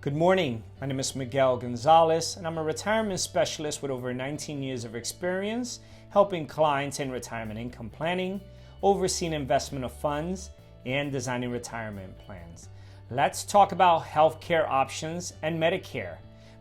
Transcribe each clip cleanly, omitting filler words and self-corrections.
Good morning. My name is Miguel Gonzalez, and I'm a retirement specialist with over 19 years of experience helping clients in retirement income planning, overseeing investment of funds, and designing retirement plans. Let's talk about healthcare options and Medicare.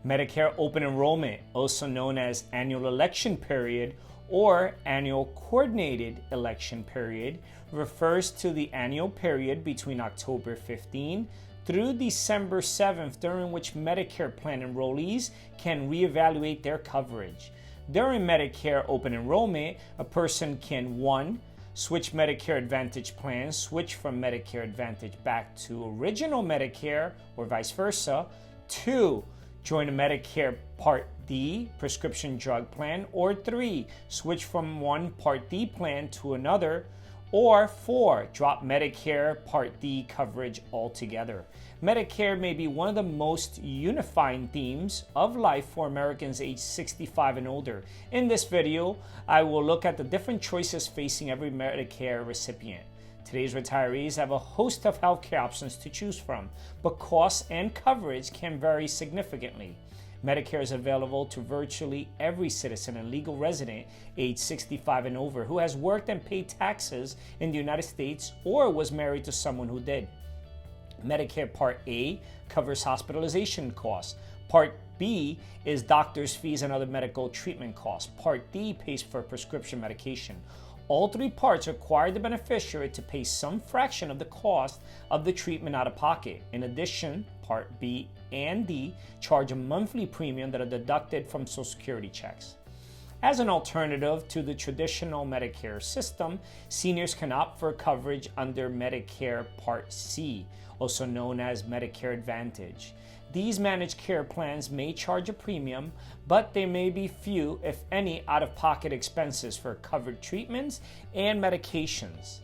Medicare open enrollment, also known as annual election period or annual coordinated election period, refers to the annual period between October 15 through December 7th, during which Medicare plan enrollees can reevaluate their coverage. During Medicare open enrollment, a person can 1. Switch Medicare Advantage plans, switch from Medicare Advantage back to original Medicare or vice versa. 2. Join a Medicare Part D prescription drug plan. Or 3. Switch from one Part D plan to another. Or 4. Drop Medicare Part D coverage altogether. Medicare may be one of the most unifying themes of life for Americans aged 65 and older. In this video, I will look at the different choices facing every Medicare recipient. Today's retirees have a host of healthcare options to choose from, but costs and coverage can vary significantly. Medicare is available to virtually every citizen and legal resident age 65 and over who has worked and paid taxes in the United States or was married to someone who did. Medicare Part A covers hospitalization costs. Part B is doctor's fees and other medical treatment costs. Part D pays for prescription medication. All three parts require the beneficiary to pay some fraction of the cost of the treatment out of pocket. In addition, Part B and D charge a monthly premium that are deducted from Social Security checks. As an alternative to the traditional Medicare system, seniors can opt for coverage under Medicare Part C, also known as Medicare Advantage. These managed care plans may charge a premium, but there may be few, if any, out-of-pocket expenses for covered treatments and medications.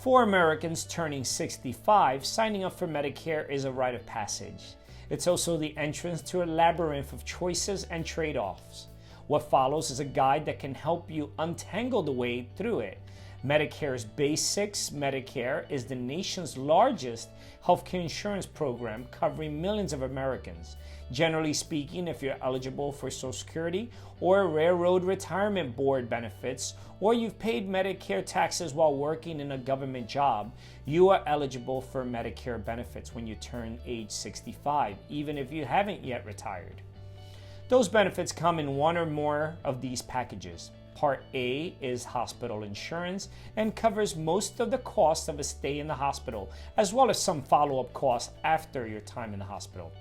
For Americans turning 65, signing up for Medicare is a rite of passage. It's also the entrance to a labyrinth of choices and trade-offs. What follows is a guide that can help you untangle the way through it. Medicare's Basics Medicare is the nation's largest healthcare insurance program covering millions of Americans. Generally speaking, if you're eligible for Social Security or Railroad Retirement Board benefits, or you've paid Medicare taxes while working in a government job, you are eligible for Medicare benefits when you turn age 65, even if you haven't yet retired. Those benefits come in one or more of these packages. Part A is hospital insurance and covers most of the costs of a stay in the hospital, as well as some follow-up costs after your time in the hospital.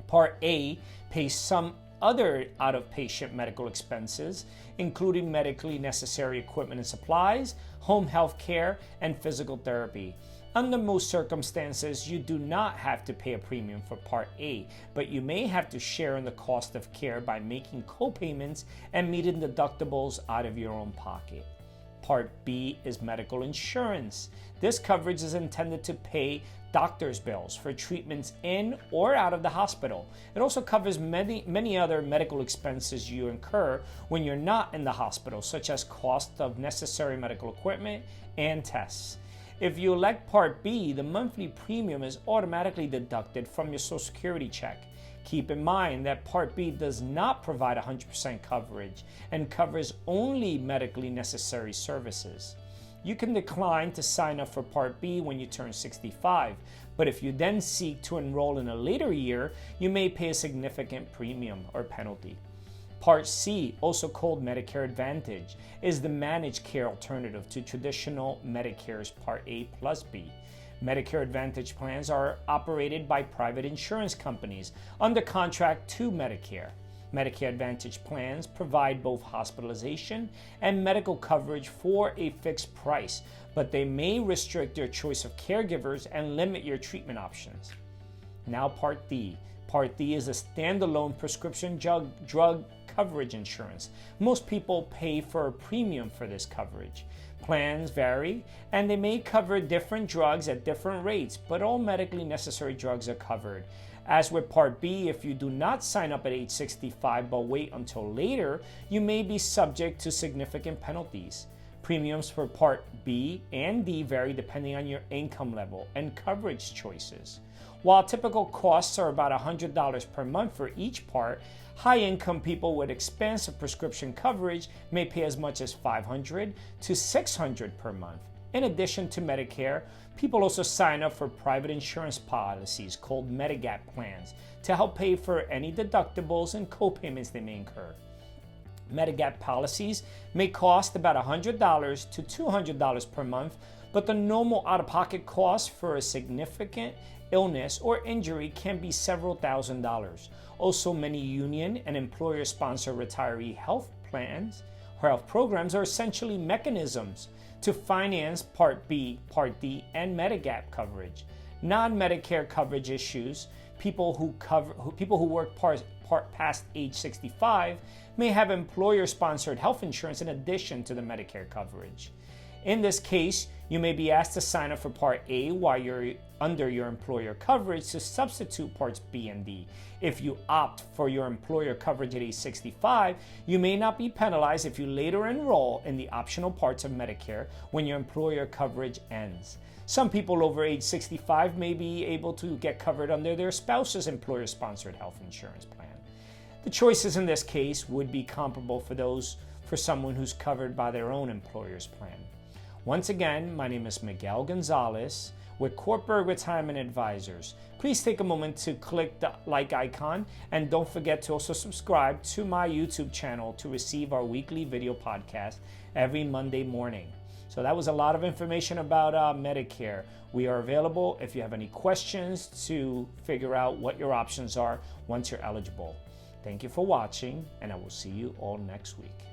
Part A pays some other out-of-patient medical expenses, including medically necessary equipment and supplies, home health care, and physical therapy. Under most circumstances, you do not have to pay a premium for Part A, but you may have to share in the cost of care by making co-payments and meeting deductibles out of your own pocket. Part B is medical insurance. This coverage is intended to pay doctor's bills for treatments in or out of the hospital. It also covers many other medical expenses you incur when you're not in the hospital, such as cost of necessary medical equipment and tests. If you elect Part B, the monthly premium is automatically deducted from your Social Security check. Keep in mind that Part B does not provide 100% coverage and covers only medically necessary services. You can decline to sign up for Part B when you turn 65, but if you then seek to enroll in a later year, you may pay a significant premium or penalty. Part C, also called Medicare Advantage, is the managed care alternative to traditional Medicare's Part A plus B. Medicare Advantage plans are operated by private insurance companies under contract to Medicare. Medicare Advantage plans provide both hospitalization and medical coverage for a fixed price, but they may restrict your choice of caregivers and limit your treatment options. Now Part D. Part D is a standalone prescription drug coverage insurance. Most people pay for a premium for this coverage. Plans vary, and they may cover different drugs at different rates, but all medically necessary drugs are covered. As with Part B, if you do not sign up at age 65 but wait until later, you may be subject to significant penalties. Premiums for Part B and D vary depending on your income level and coverage choices. While typical costs are about $100 per month for each part, high-income people with expansive prescription coverage may pay as much as $500 to $600 per month. In addition to Medicare, people also sign up for private insurance policies called Medigap plans to help pay for any deductibles and co-payments they may incur. Medigap policies may cost about $100 to $200 per month, but the normal out-of-pocket cost for a significant illness or injury can be several $1,000s. Also, many union and employer-sponsored retiree health plans or health programs are essentially mechanisms to finance Part B, Part D, and Medigap coverage. Non-Medicare coverage issues, people who work past age 65 may have employer-sponsored health insurance in addition to the Medicare coverage. In this case, you may be asked to sign up for Part A while you're under your employer coverage to substitute Parts B and D. If you opt for your employer coverage at age 65, you may not be penalized if you later enroll in the optional parts of Medicare when your employer coverage ends. Some people over age 65 may be able to get covered under their spouse's employer-sponsored health insurance plan. The choices in this case would be comparable for someone who's covered by their own employer's plan. Once again, my name is Miguel Gonzalez with Cortburg Retirement Advisors. Please take a moment to click the like icon and don't forget to also subscribe to my YouTube channel to receive our weekly video podcast every Monday morning. So that was a lot of information about Medicare. We are available if you have any questions to figure out what your options are once you're eligible. Thank you for watching, and I will see you all next week.